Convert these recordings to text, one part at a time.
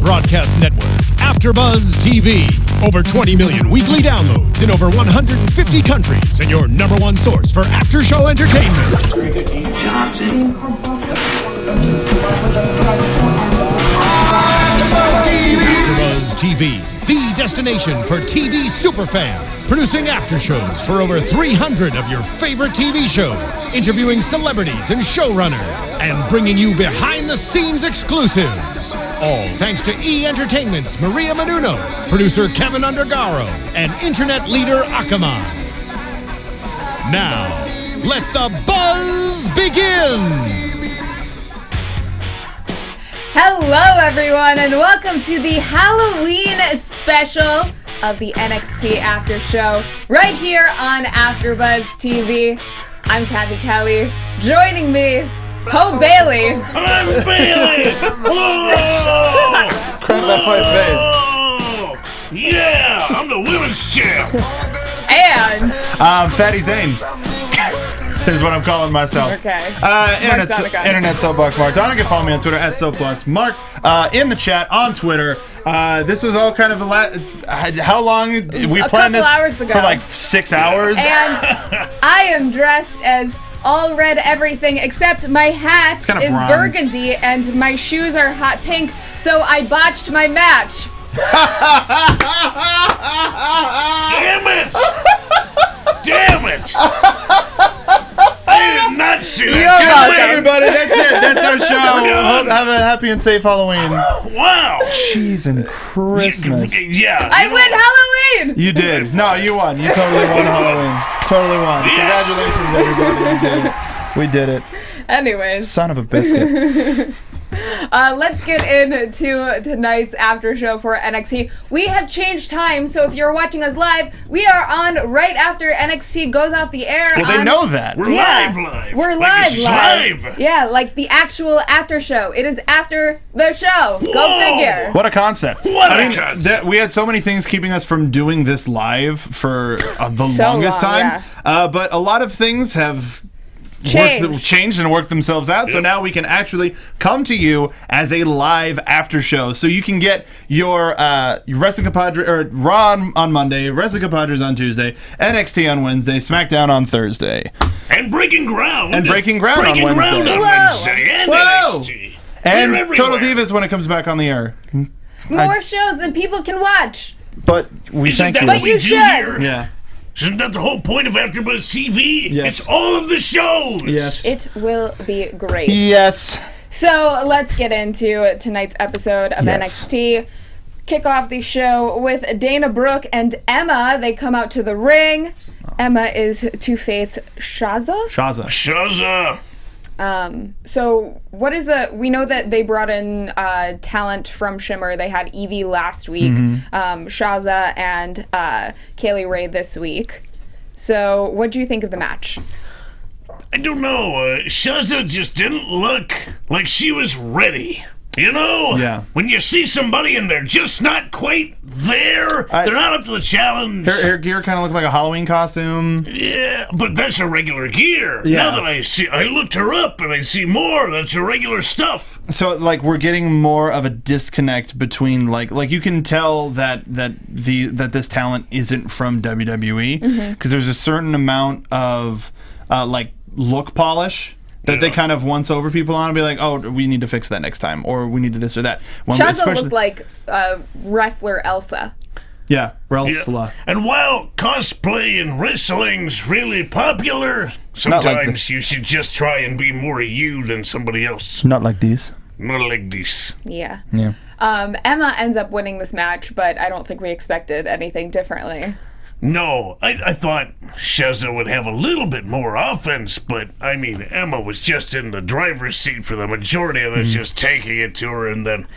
broadcast network, AfterBuzz TV. Over 20 million weekly downloads in over 150 countries, and your number one source for after-show entertainment. AfterBuzz TV, the destination for TV superfans, producing aftershows for over 300 of your favorite TV shows, interviewing celebrities and showrunners, and bringing you behind-the-scenes exclusives. All thanks to E! Entertainment's Maria Menounos, producer Kevin Undergaro, and internet leader Akamai. Now, let the buzz begin! Hello, everyone, and welcome to the Halloween special of the NXT After Show right here on AfterBuzz TV. I'm Kathy Kelly. Joining me, Ho Bailey. I'm Bailey. Whoa! Crack that fight face. Yeah, I'm the women's champ. And Fatty Zane is what I'm calling myself. Okay. Internet Soapbox Mark. Donna can follow me on Twitter at Soapbox Mark. In the chat on Twitter. This was all kind of how long did we planned this hours ago. For like 6 hours? And I am dressed as all red everything except my hat is bronze. burgundy and my shoes are hot pink, so I botched my match. Damn it! I did not see that. Good night, everybody. That's it. That's our show. Hope have a happy and safe Halloween. Wow. Cheese and Christmas. Yeah. I win Halloween! You did. No, you won. You totally won Halloween. Totally won. Yes. Congratulations, everybody. We did it. Anyways. Son of a biscuit. Let's get into tonight's after show for NXT. We have changed time, so if you're watching us live, we are on right after NXT goes off the air. Well, they know that. We're live. We're Like live. Yeah, like the actual after show. It is after the show. Whoa. Go figure. What a conceect. We had so many things keeping us from doing this live for the longest time. Yeah. But a lot of things have changed and worked themselves out. So now we can actually come to you as a live after show. So you can get your Wrestling Compadre or Raw on Monday, Wrestling Compadres on Tuesday, NXT on Wednesday, SmackDown on Thursday, and Breaking Ground. on Wednesday. And Whoa. NXT. And We're Total everywhere. Divas when it comes back on the air. More shows than people can watch. But we Isn't thank that you. what But we you do should. here? Yeah. Isn't that the whole point of AfterBuzz TV? Yes. It's all of the shows. Yes. It will be great. Yes. So let's get into tonight's episode of NXT. Kick off the show with Dana Brooke and Emma. They come out to the ring. Emma is to face Shazza. Shazza. So what is we know that they brought in talent from Shimmer. They had Evie last week, Shazza and Kaylee Ray this week. So what do you think of the match? I don't know. Shazza just didn't look like she was ready. You know? Yeah. When you see somebody and they're just not quite there, they're not up to the challenge. Her gear kind of looked like a Halloween costume. Yeah, but that's her regular gear. Yeah. Now that I looked her up and I see more, that's her regular stuff. So like we're getting more of a disconnect between like you can tell that this talent isn't from WWE because there's a certain amount of like look polish that they kind of once over people on and be like, oh, we need to fix that next time, or we need to this or that. Shazza looked like wrestler Elsa. Yeah, Relsla. And while cosplay and wrestling's really popular, sometimes you should just try and be more you than somebody else. Not like these. Not like this. Yeah. Yeah. Emma ends up winning this match, but I don't think we expected anything differently. No, I thought Shazza would have a little bit more offense, but I mean, Emma was just in the driver's seat for the majority of this, just taking it to her, and then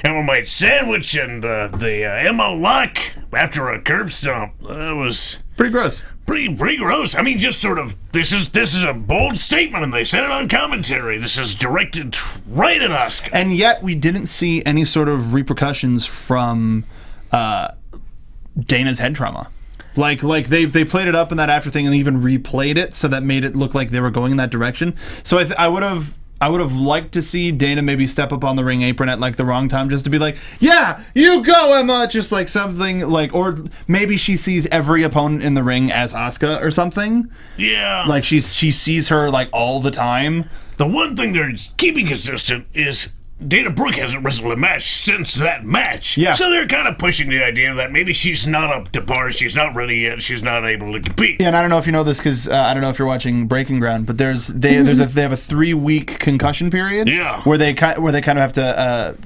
Emma might sandwich and the Emma lock after a curb stomp. That was Pretty gross. pretty gross. I mean, just sort of, this is a bold statement, and they said it on commentary. This is directed right at Asuka. And yet we didn't see any sort of repercussions from Dana's head trauma. Like they played it up in that after thing and even replayed it, so that made it look like they were going in that direction. So I would have I would have liked to see Dana maybe step up on the ring apron at like the wrong time, just to be like, yeah, you go, Emma, just like something like, or maybe she sees every opponent in the ring as Asuka or something. Yeah. Like she sees her like all the time. The one thing they're keeping consistent is Dana Brooke hasn't wrestled a match since that match. Yeah. So they're kind of pushing the idea that maybe she's not up to par, she's not ready yet, she's not able to compete. Yeah, and I don't know if you know this because I don't know if you're watching Breaking Ground, but they have a 3-week concussion period. Yeah. Where they kind of have to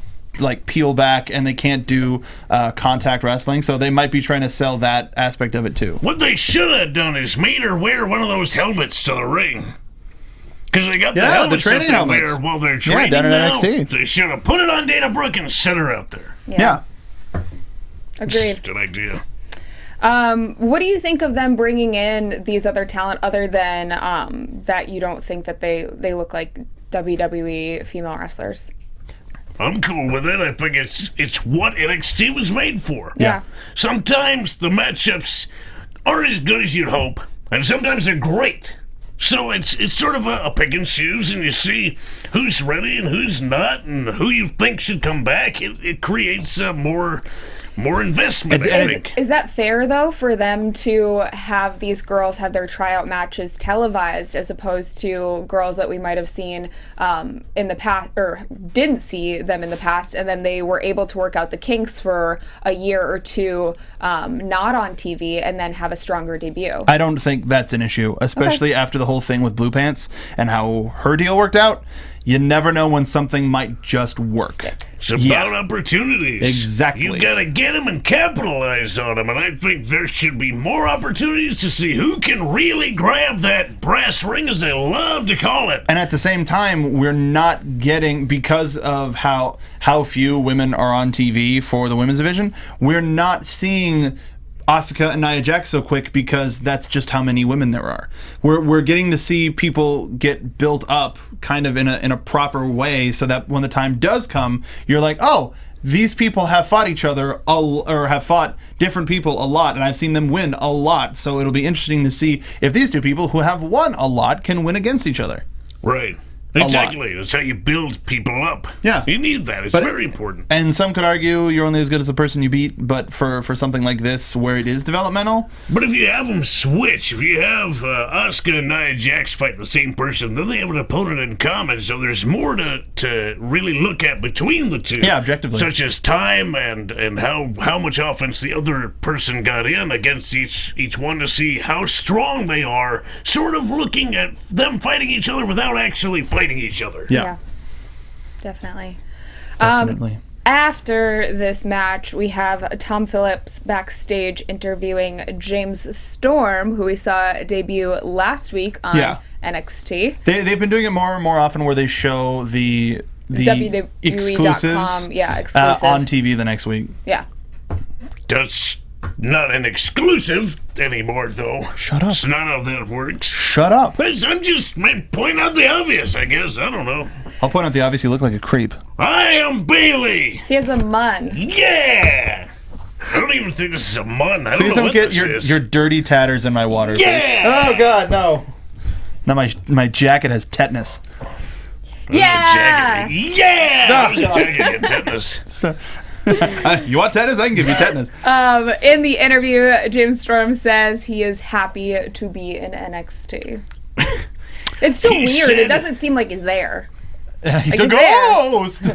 like peel back and they can't do contact wrestling, so they might be trying to sell that aspect of it too. What they should have done is made her wear one of those helmets to the ring. Because they got the helmets the training that they helmets wear while they're training down at now. NXT. They should have put it on Dana Brooke and sent her out there. Yeah. Agreed. Good idea. What do you think of them bringing in these other talent other than that you don't think that they look like WWE female wrestlers? I'm cool with it. I think it's what NXT was made for. Yeah. Sometimes the matchups aren't as good as you'd hope, and sometimes they're great. So it's sort of a pick and choose, and you see who's ready and who's not, and who you think should come back. It creates more investment, I think. Is that fair, though, for them to have these girls have their tryout matches televised as opposed to girls that we might have seen in the past, or didn't see them in the past, and then they were able to work out the kinks for a year or two not on TV and then have a stronger debut? I don't think that's an issue, especially after the whole thing with Blue Pants and how her deal worked out. You never know when something might just work. It's about opportunities. Exactly. You gotta get them and capitalize on them, and I think there should be more opportunities to see who can really grab that brass ring, as they love to call it. And at the same time, we're not getting, because of how few women are on TV for the women's division, we're not seeing Asuka and Nia Jax so quick because that's just how many women there are. We're getting to see people get built up kind of in a proper way, so that when the time does come, you're like, oh, these people have fought each other or have fought different people a lot, and I've seen them win a lot. So it'll be interesting to see if these two people who have won a lot can win against each other. Right. Exactly. That's how you build people up. Yeah. You need that. It's very important. And some could argue you're only as good as the person you beat, but for something like this where it is developmental. But if you have them switch, if you have Asuka and Nia Jax fight the same person, then they have an opponent in common, so there's more to really look at between the two. Yeah, objectively. Such as time and how much offense the other person got in against each one, to see how strong they are, sort of looking at them fighting each other without actually fighting each other. Yeah. Definitely. Definitely. After this match, we have Tom Phillips backstage interviewing James Storm, who we saw debut last week on NXT. They've been doing it more and more often, where they show the WWE.com, exclusives exclusive. on TV the next week. Yeah. That's not an exclusive anymore, though. Shut up. It's not how that works. Shut up. I'm just pointing out the obvious, I guess. I don't know. I'll point out the obvious. You look like a creep. I am Bailey. He has a mun. Yeah. I don't even think this is a mun. Please don't get your dirty tatters in my water. Yeah. Oh God, no. Now my jacket has tetanus. Yeah. Yeah. No. Jacket and tetanus. You want tetanus? I can give you tetanus. In the interview, James Storm says he is happy to be in NXT. It's so weird. It doesn't seem like he's there. He's a ghost!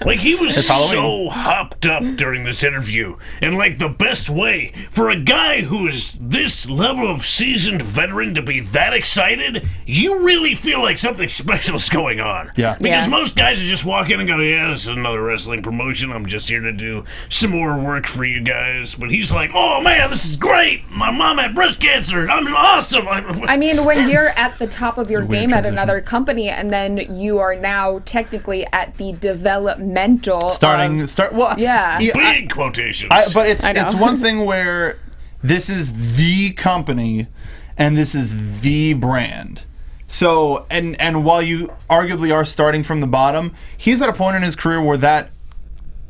Like, he was so hopped up during this interview, in like the best way. For a guy who is this level of seasoned veteran to be that excited, you really feel like something special is going on. Yeah. Because most guys are just walk in and go, yeah, this is another wrestling promotion. I'm just here to do some more work for you guys. But he's like, oh man, this is great. My mom had breast cancer. I'm awesome. I mean, when you're at the top of your game at another company, and then you are now technically at the developmental big quotations. But it's one thing where this is the company and this is the brand. So and while you arguably are starting from the bottom, he's at a point in his career where that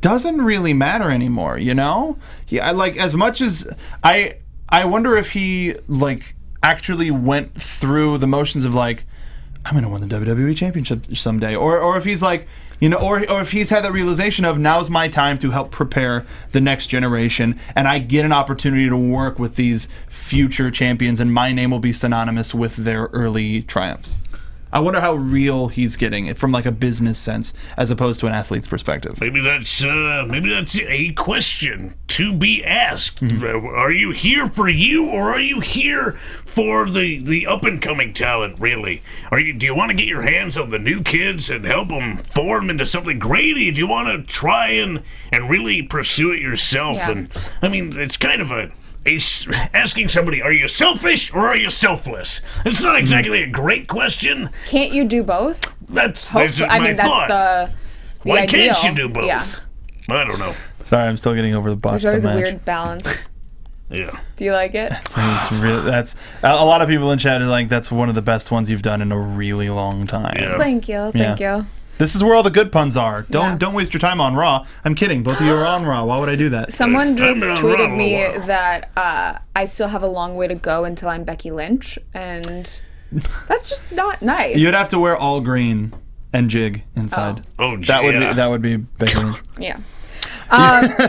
doesn't really matter anymore, you know? Yeah, like, as much as I wonder if he like actually went through the motions of like, I'm going to win the WWE Championship someday. Or if he's like, or if he's had that realization of now's my time to help prepare the next generation, and I get an opportunity to work with these future champions, and my name will be synonymous with their early triumphs. I wonder how real he's getting it from like a business sense as opposed to an athlete's perspective. Maybe that's a question to be asked. Are you here for you, or are you here for the up and coming talent? Really, do you want to get your hands on the new kids and help them form into something great? Or do you want to try and really pursue it yourself? Yeah. And I mean, it's kind of asking somebody, are you selfish or are you selfless? It's not exactly a great question. Can't you do both? That's I my mean, thought. that's the Why ideal. can't you do both? Yeah. I don't know. Sorry, I'm still getting over the botch There's of the always a match. weird balance. Yeah. Do you like it? It's really, that's a lot of people in chat are like, that's one of the best ones you've done in a really long time. Yeah. Thank you. Thank you. This is where all the good puns are. Yeah. Don't waste your time on Raw. I'm kidding. Both of you are on Raw. Why would I do that? Someone just I've been tweeted around a me while. that I still have a long way to go until I'm Becky Lynch, and that's just not nice. You'd have to wear all green and jig inside. Oh, That would be Becky Lynch. Yeah.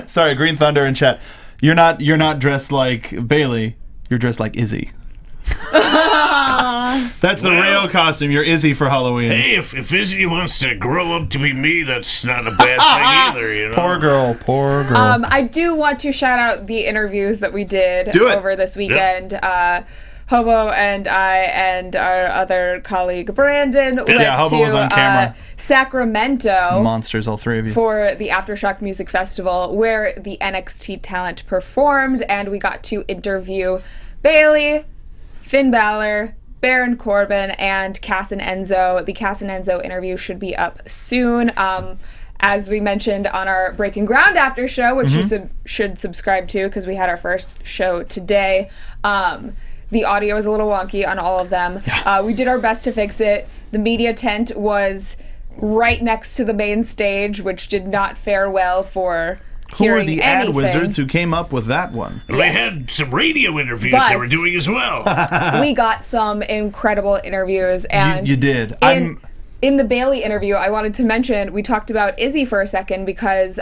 Sorry, Green Thunder in chat. You're not dressed like Bailey. You're dressed like Izzy. That's the real costume. You're Izzy for Halloween. Hey, if Izzy wants to grow up to be me, that's not a bad thing either, you know? Poor girl. I do want to shout out the interviews that we did Do it. over this weekend. Hobo and I and our other colleague Brandon went Hobo was on to camera. Sacramento Monsters, all three of you. for the Aftershock Music Festival, where the NXT talent performed, and we got to interview Bailey, Finn Balor, Baron Corbin, and Cass and Enzo. The Cass and Enzo interview should be up soon. As we mentioned on our Breaking Ground after show, which you should subscribe to because we had our first show today. The audio was a little wonky on all of them. Yeah. We did our best to fix it. The media tent was right next to the main stage, which did not fare well for Who are hearing the anything. ad wizards who came up with that one? And they had some radio interviews But- they were doing as well. We got some incredible interviews, and You did. In the Bailey interview, I wanted to mention, we talked about Izzy for a second because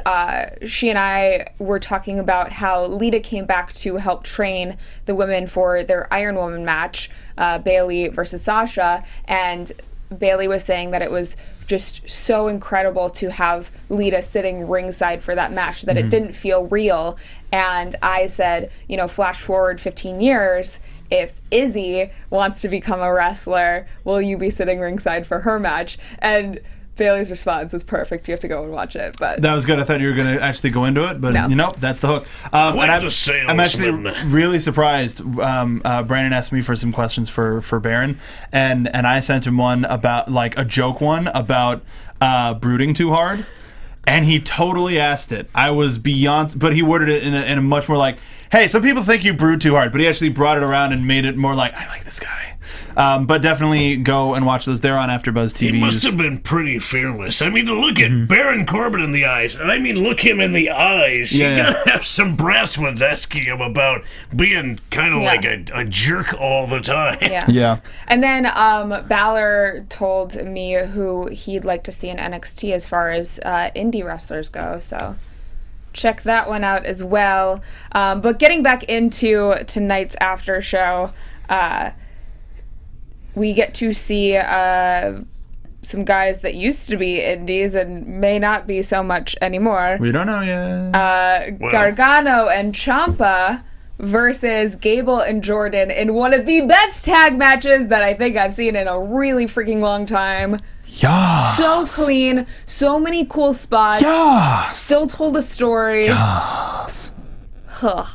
she and I were talking about how Lita came back to help train the women for their Iron Woman match, Bailey versus Sasha, and Bailey was saying that it was just so incredible to have Lita sitting ringside for that match, that it didn't feel real. And I said, flash forward 15 years, if Izzy wants to become a wrestler, will you be sitting ringside for her match? And Bailey's response was perfect. You have to go and watch it. But That was good. I thought you were going to actually go into it, but No. that's the hook. Quite the salesman. I'm actually really surprised. Brandon asked me for some questions for Baron, and I sent him one about, like, a joke one about brooding too hard. And he totally asked it. I was beyond, but he worded it in a much more like, hey, some people think you brood too hard, but he actually brought it around and made it more like, I like this guy. But definitely go and watch those. They're on AfterBuzz TV. He must have been pretty fearless. I mean, to look at Baron Corbin in the eyes, and I mean look him in the eyes, you gotta have some brass ones asking him about being kind of like a jerk all the time. Yeah. And then Balor told me who he'd like to see in NXT as far as indie wrestlers go. So check that one out as well. But getting back into tonight's after show, we get to see some guys that used to be indies and may not be so much anymore. We don't know yet. Gargano and Ciampa versus Gable and Jordan in one of the best tag matches that I think I've seen in a really freaking long time. Yeah. So clean, so many cool spots. Yeah. Still told a story. Yes. Huh.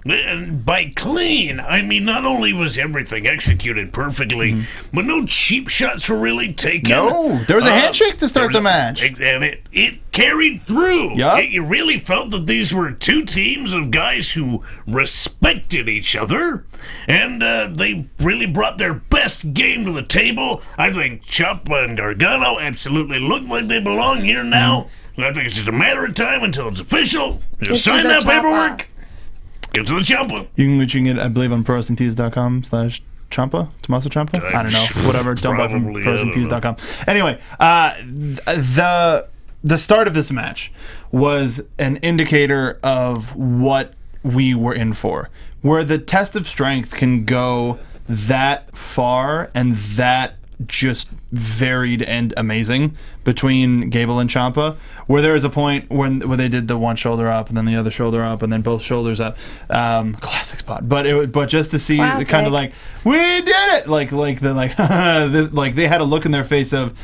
And by clean, I mean not only was everything executed perfectly, but no cheap shots were really taken. No, there was a handshake to start the match. And it carried through. Yup. You really felt that these were two teams of guys who respected each other, and they really brought their best game to the table. I think Ciampa and Gargano absolutely look like they belong here now. And I think it's just a matter of time until it's official. Just sign that paperwork. Get to the Ciampa. You can get, I believe, on ProWrestlingTees.com/. Ciampa? Tommaso Ciampa? I don't know. Whatever. Don't buy from Probably, frozentees.com. Anyway, the start of this match was an indicator of what we were in for. Where the test of strength can go that far and that just varied and amazing between Gable and Ciampa, where there was a point where they did the one shoulder up and then the other shoulder up and then both shoulders up, classic spot. But just to see kind of like, we did it, like this, like they had a look in their face of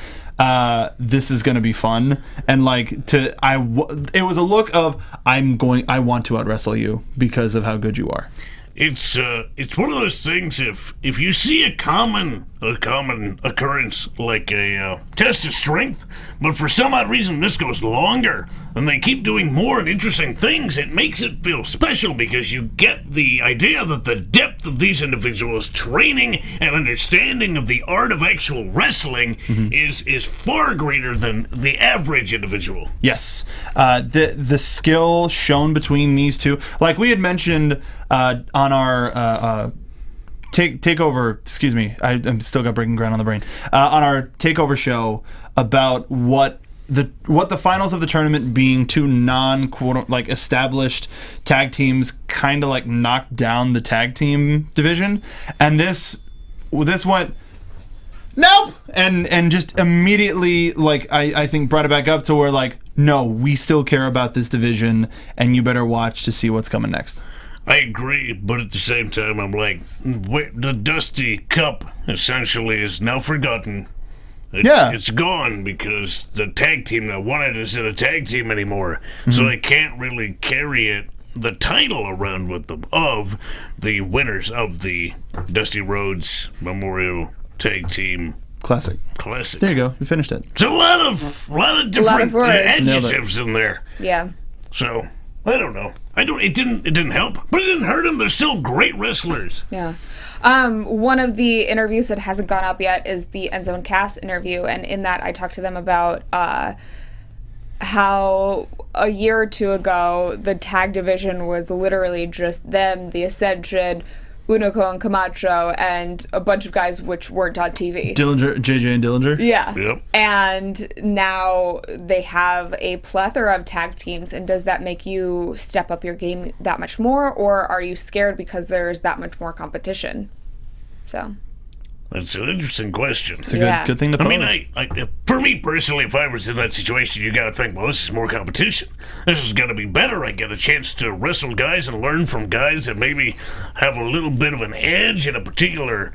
this is going to be fun, and it was a look of I want to out wrestle you because of how good you are. It's one of those things. If you see a common occurrence like a test of strength, but for some odd reason this goes longer and they keep doing more and interesting things, it makes it feel special because you get the idea that the depth of these individuals' training and understanding of the art of actual wrestling is far greater than the average individual. Yes, the skill shown between these two, like we had mentioned on our takeover. Excuse me, I'm still got breaking ground on the brain. On our takeover show about what the finals of the tournament being two established tag teams kind of like knocked down the tag team division, and this went nope and just immediately I think brought it back up to where no, we still care about this division and you better watch to see what's coming next. I agree, but at the same time, I'm like, the Dusty Cup essentially is now forgotten. It's gone because the tag team that won it isn't a tag team anymore, so they can't really carry the title around with them of the winners of the Dusty Rhodes Memorial Tag Team Classic. There you go. You finished it. So a lot of different adjectives in there. Yeah. So I don't know. It didn't help, but it didn't hurt them. They're still great wrestlers. Yeah. One of the interviews that hasn't gone up yet is the Enzo and Cass interview, and in that I talked to them about how a year or two ago the tag division was literally just them, the Ascension, Unico and Camacho, and a bunch of guys which weren't on TV. JJ and Dillinger? Yeah. Yep. And now they have a plethora of tag teams, and does that make you step up your game that much more, or are you scared because there's that much more competition? So... That's an interesting question. It's a good thing to pose. I mean, for me personally, if I was in that situation, you got to think, well, this is more competition. This is going to be better. I get a chance to wrestle guys and learn from guys that maybe have a little bit of an edge in a particular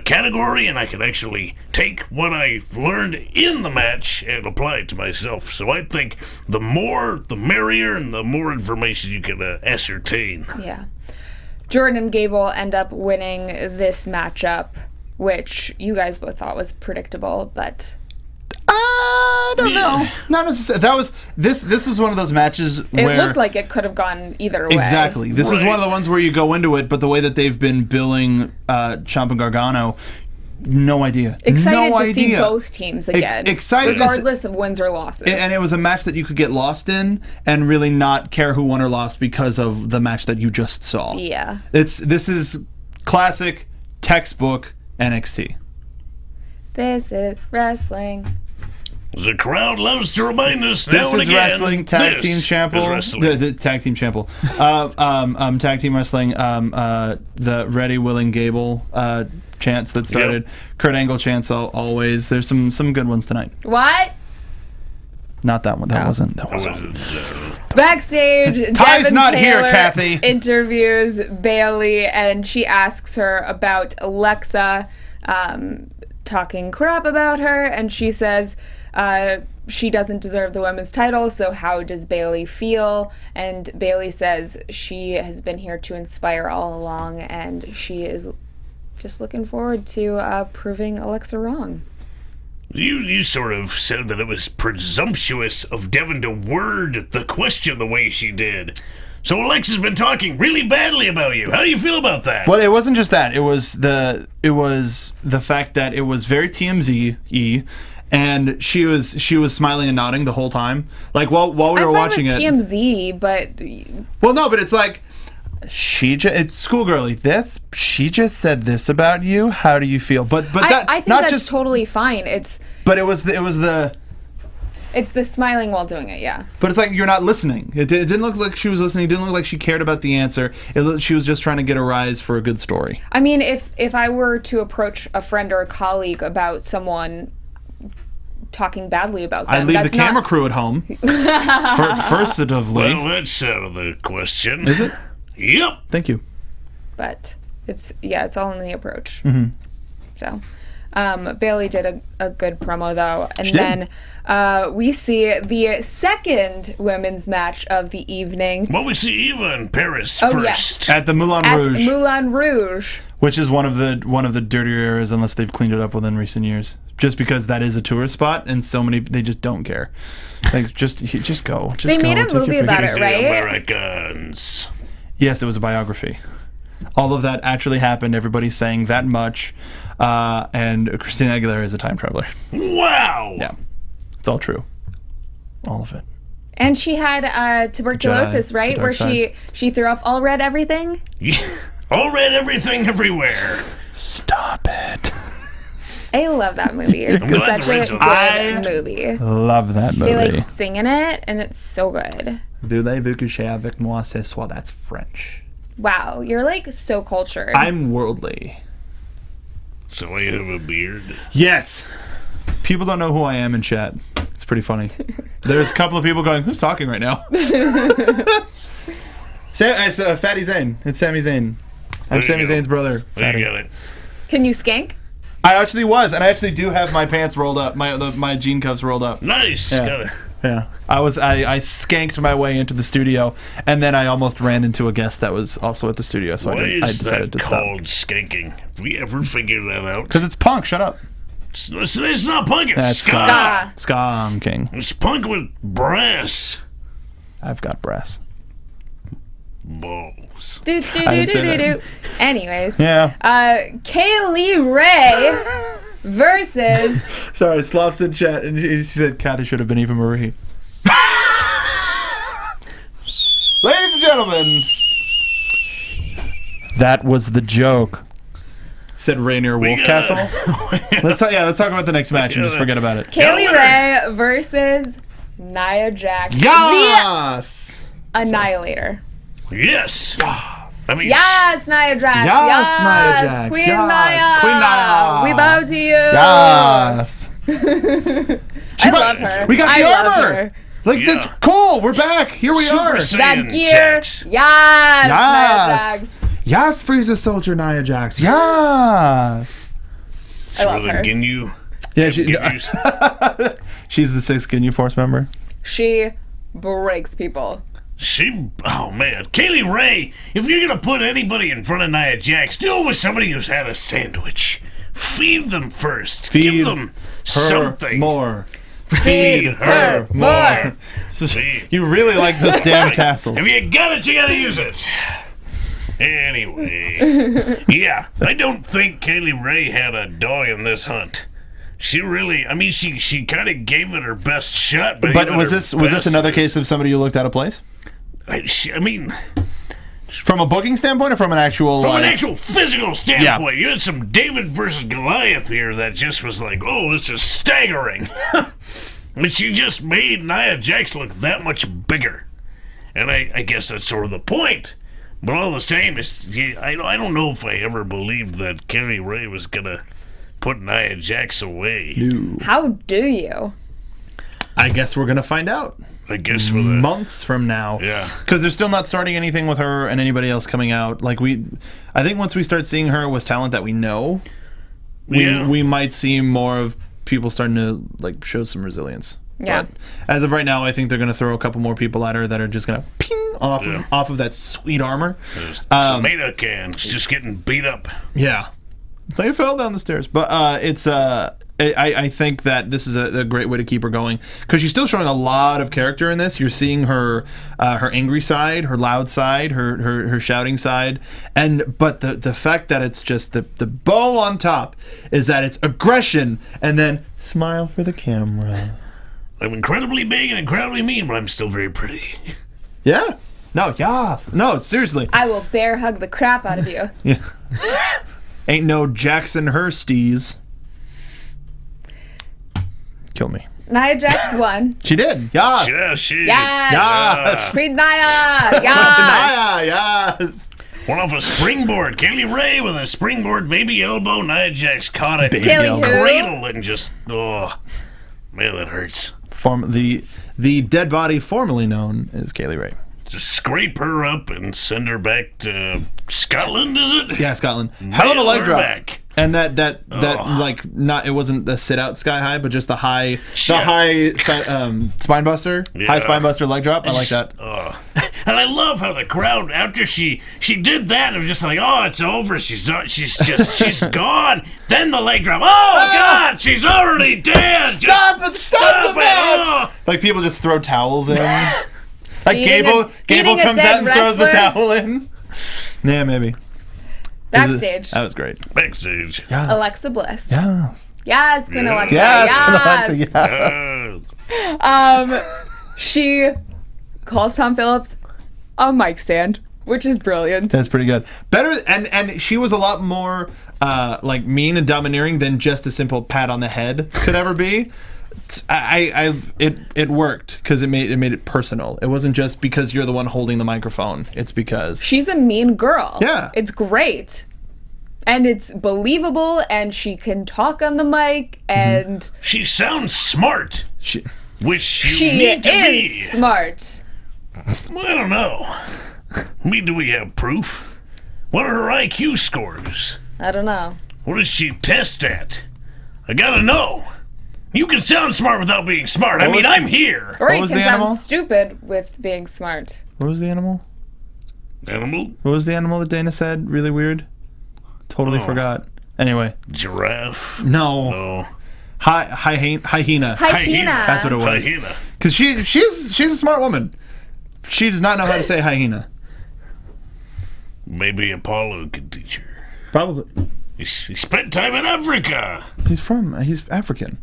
category, and I can actually take what I've learned in the match and apply it to myself. So I think the more, the merrier, and the more information you can ascertain. Yeah. Jordan and Gable end up winning this matchup, which you guys both thought was predictable, but I don't know. Not necessarily. This was one of those matches where it looked like it could have gone either way. Exactly. This is one of the ones where you go into it, but the way that they've been billing Ciampa and Gargano, no idea. Excited to see both teams again. Excited, regardless of wins or losses. And it was a match that you could get lost in and really not care who won or lost because of the match that you just saw. Yeah. This is classic textbook NXT. This is wrestling. The crowd loves to remind us now this and is again. Wrestling tag team champion. The tag team champion. Tag team wrestling. The Ready Willing Gable chants that started. Yep. Kurt Angle chants always. There's some good ones tonight. What? Not that one. That wasn't. Backstage, Ty's Devin not Taylor here, Kathy. Interviews Bayley, and she asks her about Alexa talking crap about her, and she says she doesn't deserve the women's title, so how does Bayley feel? And Bayley says she has been here to inspire all along, and she is just looking forward to proving Alexa wrong. You sort of said that it was presumptuous of Devin to word the question the way she did. So Alexa's been talking really badly about you. How do you feel about that? Well, it wasn't just that. It was the fact that it was very TMZ-y, and she was smiling and nodding the whole time. Like while we were watching it. TMZ, but well, no, but it's like it's schoolgirly. She just said this about you. How do you feel? But that I think not that's just totally fine. But it was the. It's the smiling while doing it, yeah. But it's like you're not listening. It didn't look like she was listening. It didn't look like she cared about the answer. She was just trying to get a rise for a good story. I mean, if I were to approach a friend or a colleague about someone talking badly about them, I'd leave the camera crew at home. Firstly. Well, that's out of the question. Is it? Yep. Thank you. But it's all in the approach. Mm-hmm. So, Bailey did a good promo though, and She then we see the second women's match of the evening. Well, we see Eva in Paris Oh, first. yes. At the Moulin At Rouge, Moulin Rouge. which is one of the dirtier areas, unless they've cleaned it up within recent years. Just because that is a tourist spot, and so many they just don't care. Like just go. Just They go, made a take your movie about pictures. it, right? The Americans. Yes, it was a biography. All of that actually happened. Everybody's saying that much, and Christina Aguilera is a time traveler. Wow. Yeah, it's all true. All of it. And she had tuberculosis, Jedi, right? the Where dark she threw up all red everything. All red everything everywhere. Stop it. I love that movie. It's I'm glad such the a Rachel- good movie. Love that movie. They like sing in it, and it's so good. Voulez-vous coucher avec moi ce soir? That's French. Wow, you're like so cultured. I'm worldly. So I have a beard. Yes. People don't know who I am in chat. It's pretty funny. There's a couple of people going, "Who's talking right now?" Fatty Zane. It's Sami Zayn. I'm There you Sami go. Zayn's brother. There Fatty. you got it. Can you skank? I actually was, and I actually do have my pants rolled up, my jean cuffs rolled up. Nice. Yeah. Got it. Yeah, I skanked my way into the studio, and then I almost ran into a guest that was also at the studio, so Why I is decided that to stop. called skanking? Have we ever figured that out? Because it's punk. Shut up. It's not punk, it's That's ska. Ska. King. It's punk with brass I've got brass. balls. Do do I do didn't say do do that. do. Anyways, Yeah. Kaylee Ray versus. Sorry, Sloth's in chat, and she said Kathy should have been Eva Marie. Ladies and gentlemen, that was the joke. Said Rainier Wolfcastle. Let's talk about the next match and just forget about it. Kaylee Ray versus Nia Jax. Yes. The Annihilator. Yes. I mean, Yes, Nia Jax. Yes, Nia Jax. Queen Yes, Nia. Queen Nia. We bow to you. Yes. I love her. We got I the love armor. her. Like, Yeah. that's cool. We're back. Here we Super are. Saiyan That gear. Jax. Yes, Nia Yes. Jax. Yes, Frieza Soldier Nia Jax. Yes. I love With a her. Ginyu. Yeah, Ginyus. she's the 6th Ginyu Force member. She breaks people. Oh man, Kaylee Ray, if you're gonna put anybody in front of Nia Jax, do it with somebody who's had a sandwich. Feed them first. Feed Give them something. more. Feed her more. Feed. You really like those damn tassels. If you got it, you gotta use it. Anyway, yeah, I don't think Kaylee Ray had a dog in this hunt. She really, I mean, she kind of gave it her best shot. But But even was her this best another was- case of somebody you looked out of place? I mean, From a booking standpoint or from an actual... from an like- actual physical standpoint, you had some David versus Goliath here that just was like, oh, this is staggering. But she just made Nia Jax look that much bigger. And I guess that's sort of the point. But all the same, I don't know if I ever believed that Kaylee Ray was going to put Nia Jax away. No. How do you? I guess we're going to find out. I guess for the... Months from now. Yeah. Because they're still not starting anything with her and anybody else coming out. Like, I think once we start seeing her with talent that we know, we might see more of people starting to, like, show some resilience. Yeah. But as of right now, I think they're going to throw a couple more people at her that are just going to ping off of that sweet armor. Tomato cans just getting beat up. Yeah. It's like I fell down the stairs. But I think that this is a great way to keep her going because she's still showing a lot of character in this. You're seeing her angry side, her loud side, her shouting side, but the fact that it's just the bow on top is that it's aggression and then smile for the camera. I'm incredibly big and incredibly mean, but I'm still very pretty. Yeah. No, yes. No, seriously. I will bear hug the crap out of you. Yeah. Ain't no Jackson Hursties. Kill me. Nia Jax won. She did. Yes. Yeah, she. Yes. Yes. Queen Nia. Yes. Nia, yes. Went off a springboard. Kaylee Ray with a springboard baby elbow. Nia Jax caught it. Kaylee who? Cradle and just, oh, man, that hurts. The dead body formerly known as Kaylee Ray. Just scrape her up and send her back to Scotland, is it? Yeah, Scotland. Hell of a leg her drop. back. And that like not, it wasn't the sit out sky high, but just the high spine buster, Yeah. high spine buster leg drop. I like that. And I love how the crowd, after she did that, it was just like, oh, it's over. She's gone. Then the leg drop. Oh God, she's already dead. Stop the match! Oh. Like people just throw towels in. Like Beating Gable a comes dead out and throws the wrestler. towel in. Yeah, maybe. Backstage. That was great. Backstage. Yeah. Alexa Bliss. Yes. Yes, Queen Alexa. Yes. Yes. Yes. She calls Tom Phillips a mic stand, which is brilliant. That's pretty good. Better, and she was a lot more like mean and domineering than just a simple pat on the head could ever be. It worked because it made it personal. It wasn't just because you're the one holding the microphone. It's because She's a mean girl. Yeah. It's great. And it's believable, and she can talk on the mic, and She sounds smart, she, which you she need to is be. smart. Well, I don't know. Do we have proof? What are her IQ scores? I don't know. What does she test at? I gotta know. You can sound smart without being smart. I What mean, was- I'm here. Or you was can the sound animal? stupid with being smart. what was the animal? Animal? What was the animal that Dana said? Really weird. Totally forgot. Anyway, Giraffe? no. Oh. Hyena. Hyena. That's what it was. Hyena. Because she's a smart woman. She does not know how to say hyena. Maybe Apollo could teach her. Probably. He spent time in Africa. He's African.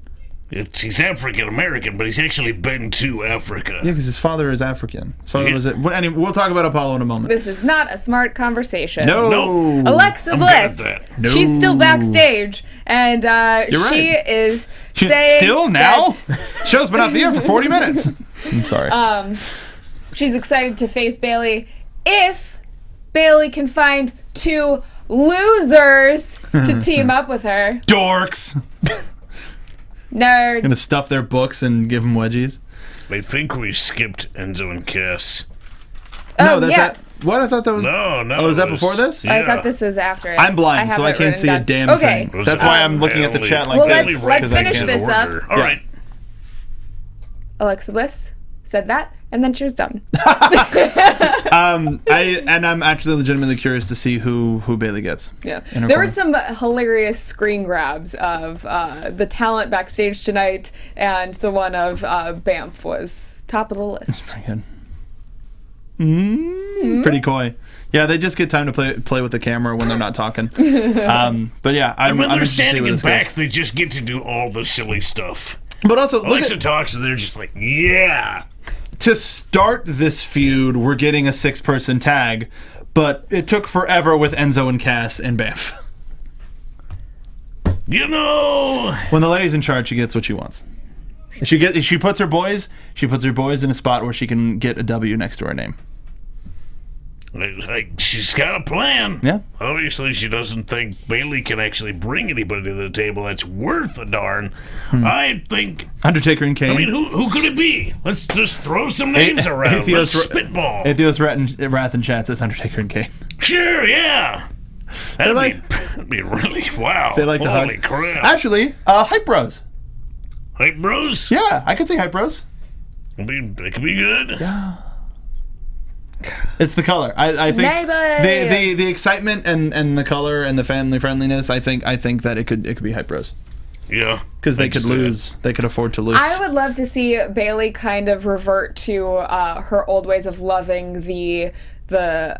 He's African American, but he's actually been to Africa. Yeah, because his father is African. His father Yeah. was it. Well, anyway, we'll talk about Apollo in a moment. This is not a smart conversation. No. Alexa I'm Bliss. good at that. No. She's still backstage, and You're she right. is She- saying still now? that Show's been off the air for 40 minutes. I'm sorry. she's excited to face Bailey if Bailey can find two losers to team up with her. Dorks. Nerds. Gonna stuff their books and give them wedgies. I think we skipped Enzo and Cass. No, Oh, that's yeah. at, what? I thought that was. No. Oh, was that it was- before this? Yeah. I thought this was after it. I'm blind, have so I it can't written see a down. damn Okay. thing. That's why I'm looking at the chat like Well, this. let's 'cause I finish can't. this up. All Yeah. right. Alexa Bliss said that, and then she was done. I'm actually legitimately curious to see who Bailey gets. Yeah. in her There were corner. some hilarious screen grabs of the talent backstage tonight, and the one of Bamf was top of the list. Pretty good. Pretty coy. Yeah, they just get time to play with the camera when they're not talking. But yeah, I'm And when they're interested to see standing where in this back, goes. they just get to do all the silly stuff. But also, look Alexa at, talks, and they're just like, yeah. to start this feud, we're getting a 6-person tag, but it took forever with Enzo and Cass and Bamf. You know, When the lady's in charge, she gets what she wants. She puts her boys in a spot where she can get a W next to her name. she's got a plan. Yeah. Obviously, she doesn't think Bailey can actually bring anybody to the table that's worth a darn. I think. Undertaker and Kane. I mean, who could it be? Let's just throw some names around. Let's spitball. Atheos Wrath and Chat says Undertaker and Kane. Sure, yeah. That'd be really wow. They like to Holy hug. crap. Actually, Hype Bros. Hype Bros? Yeah, I could say Hype Bros. It could be good. Yeah. It's the color. I think Maybe. the excitement and the color and the family friendliness. I think that it could be Hype Bros. Yeah. Because they I can could see lose. They could afford to lose. I would love to see Bailey kind of revert to her old ways of loving the the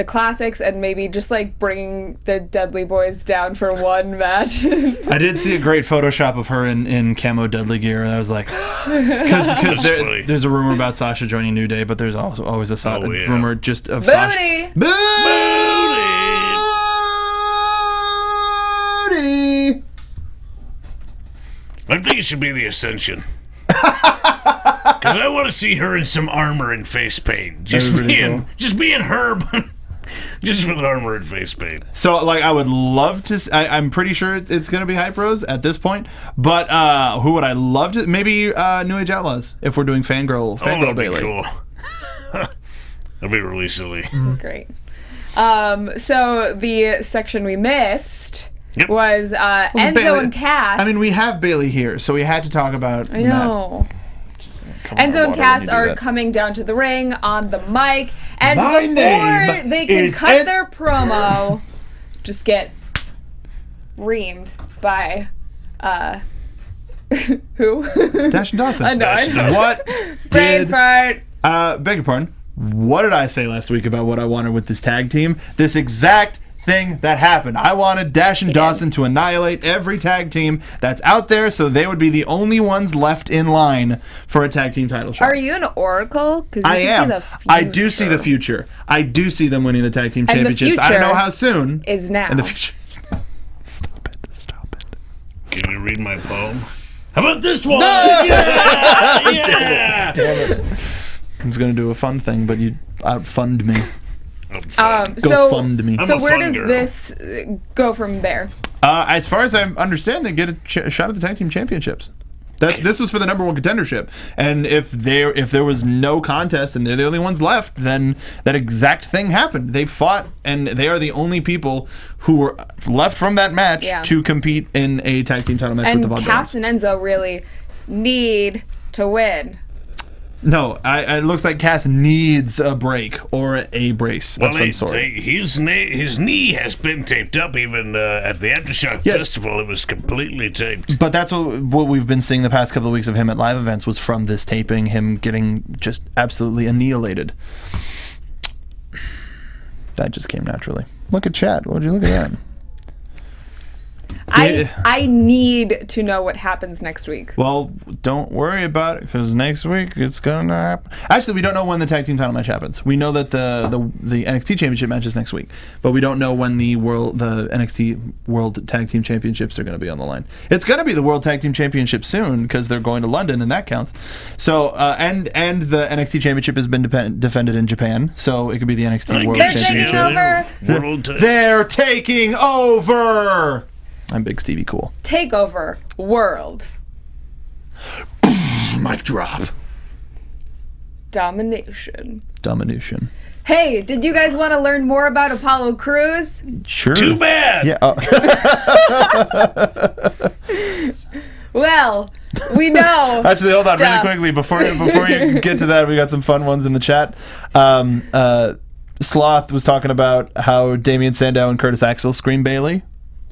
classics, and maybe just like bringing the Dudley Boys down for one match. I did see a great Photoshop of her in camo Dudley gear, and I was like, because there's a rumor about Sasha joining New Day, but there's also always a rumor just of Sasha. Booty! I think it should be the Ascension. Because I want to see her in some armor and face paint. Just being her, but just with armor and face paint. So, like, I would love to... I'm pretty sure it's going to be Hype Bros at this point. But who would I love to... Maybe New Age Outlaws, if we're doing Fangirl Bailey. Cool. That'd be really silly. Great. So, the section we missed... Yep. was Enzo Bailey, and Cass. I mean, we have Bailey here, so we had to talk about I know. Enzo and Cass are coming down to the ring on the mic, and before they can cut their promo, just get reamed by who? Dash and Dawson. I know. What Brain fart. Beg your pardon. What did I say last week about what I wanted with this tag team? This exact thing that happened. I wanted Dash and Dawson to annihilate every tag team that's out there, so they would be the only ones left in line for a tag team title shot. Are you an oracle? I am. I do see the future. I do see them winning the tag team championships. I don't know how soon. Is now. And the future. Stop it. Can you read my poem? How about this one? No! Yeah! Damn it. I was gonna do a fun thing, but you outfund me. So fund me. So where does this go from there? As far as I understand, they get a shot at the tag team championships. This was for the number one contendership, and if there was no contest and they're the only ones left, then that exact thing happened. They fought, and they are the only people who were left from that match to compete in a tag team title match with the Von Cass and Enzo really need to win. No, it looks like Cass needs a break or a brace of some sort. His knee has been taped up. Even at the Aftershock Festival, it was completely taped. But that's what we've been seeing the past couple of weeks of him at live events was from this taping, him getting just absolutely annihilated. That just came naturally. Look at chat. Would you look at that? I need to know what happens next week. Well, don't worry about it, because next week it's gonna happen. Actually, we don't know when the tag team title match happens. We know that the NXT Championship match is next week, but we don't know when the NXT World Tag Team Championships are going to be on the line. It's going to be the World Tag Team Championship soon, because they're going to London, and that counts. So, and the NXT Championship has been defended in Japan, so it could be the NXT World Championship. They're taking over. I'm Big Stevie Cool. Takeover World. Mic drop. Domination. Hey, did you guys want to learn more about Apollo Crews? Sure. Too bad. Yeah. Well, we know. Actually, hold on really quickly before you get to that. We got some fun ones in the chat. Sloth was talking about how Damian Sandow and Curtis Axel scream Bailey.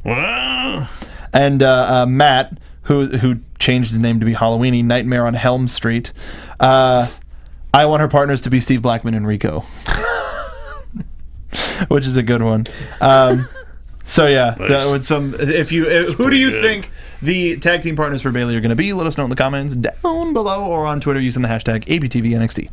Wow. And Matt, who changed his name to be Halloweeny, Nightmare on Helm Street. I want her partners to be Steve Blackman and Rico, which is a good one. So yeah, nice. that was some. Who do you think the tag team partners for Bailey are going to be? Let us know in the comments down below or on Twitter using the hashtag ABTVNXT.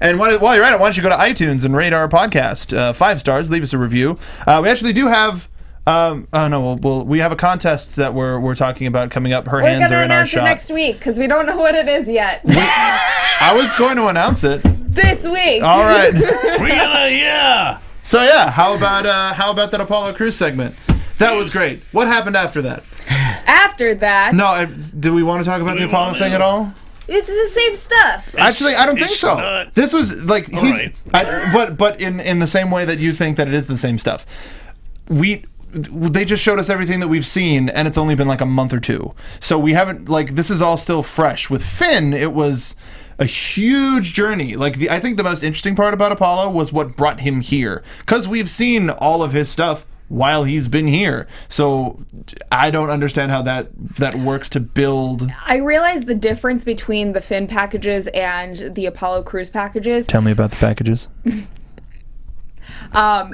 And while you're at it, why don't you go to iTunes and rate our podcast 5 stars? Leave us a review. We actually do have. We have a contest that we're talking about coming up. Her hands are in our shot. We're going to announce it next week because we don't know what it is yet. I was going to announce it this week. All right. So yeah, how about that Apollo Crews segment? That was great. What happened after that? After that? No, do we want to talk about the Apollo thing at all? It's the same stuff. Actually, I don't think so. Not. This was like but in the same way that you think that it is the same stuff. They just showed us everything that we've seen, and it's only been like a month or two. So we haven't, this is all still fresh. With Finn, it was a huge journey. I think the most interesting part about Apollo was what brought him here. Because we've seen all of his stuff while he's been here. So I don't understand how that works to build. I realize the difference between the Finn packages and the Apollo Crews packages. Tell me about the packages.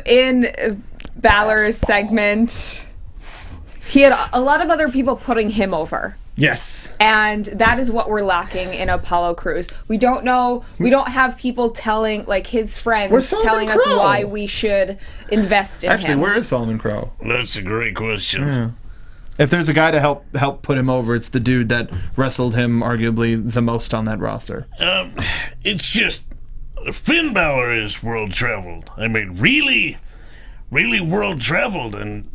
In Balor's segment, he had a lot of other people putting him over. Yes. And that is what we're lacking in Apollo Crews. We don't know. We don't have people telling, like his friends, telling us why we should invest in him. Actually, where is Solomon Crow? That's a great question. Yeah. If there's a guy to help put him over, it's the dude that wrestled him arguably the most on that roster. It's just Finn Balor is world traveled. I mean, really, really world traveled, and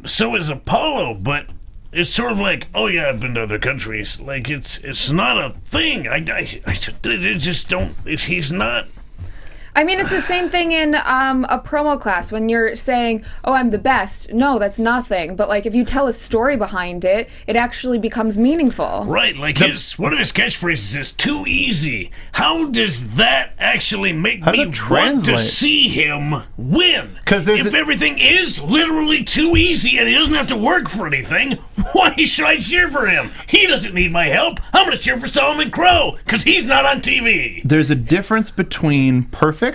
so is Apollo, but. It's sort of like, oh yeah, I've been to other countries. Like, it's not a thing. I just don't. He's not. I mean, it's the same thing in a promo class when you're saying, oh, I'm the best. No, that's nothing. But, like, if you tell a story behind it, it actually becomes meaningful. Right, like one of his catchphrases is too easy. How does that actually make me want to see him win? If everything is literally too easy and he doesn't have to work for anything, why should I cheer for him? He doesn't need my help. I'm going to cheer for Solomon Crow because he's not on TV. There's a difference between perfect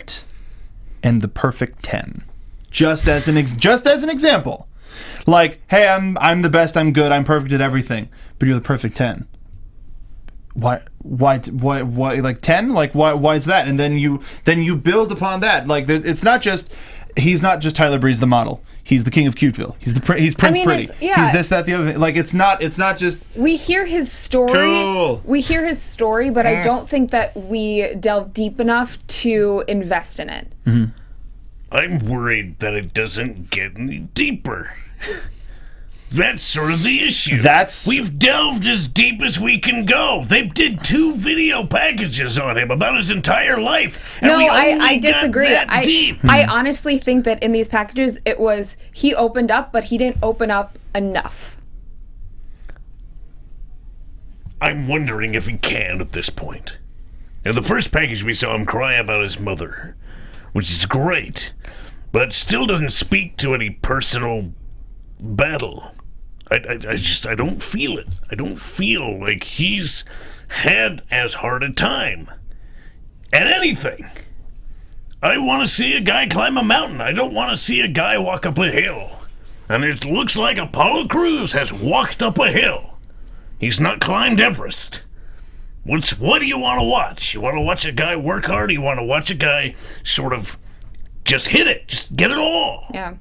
and the perfect 10. Just as an example. Like, hey, I'm the best, I'm good, I'm perfect at everything, but you're the perfect 10. Why like 10? Like why is that? And then you build upon that. Like he's not just Tyler Breeze the model. He's the king of Cuteville. He's Prince Pretty. He's this, that, the other thing. Like it's not just. We hear his story. Cool. We hear his story, but I don't think that we delve deep enough to invest in it. Mm-hmm. I'm worried that it doesn't get any deeper. That's sort of the issue. We've delved as deep as we can go. They did 2 video packages on him about his entire life. And I disagree. Deep. I honestly think that in these packages, it was he opened up, but he didn't open up enough. I'm wondering if he can at this point. In the first package, we saw him cry about his mother, which is great, but still doesn't speak to any personal battle. I don't feel it. I don't feel like he's had as hard a time at anything. I want to see a guy climb a mountain. I don't want to see a guy walk up a hill. And it looks like Apollo Crews has walked up a hill. He's not climbed Everest. What do you want to watch? You want to watch a guy work hard? Or you want to watch a guy sort of just hit it, just get it all? Yeah.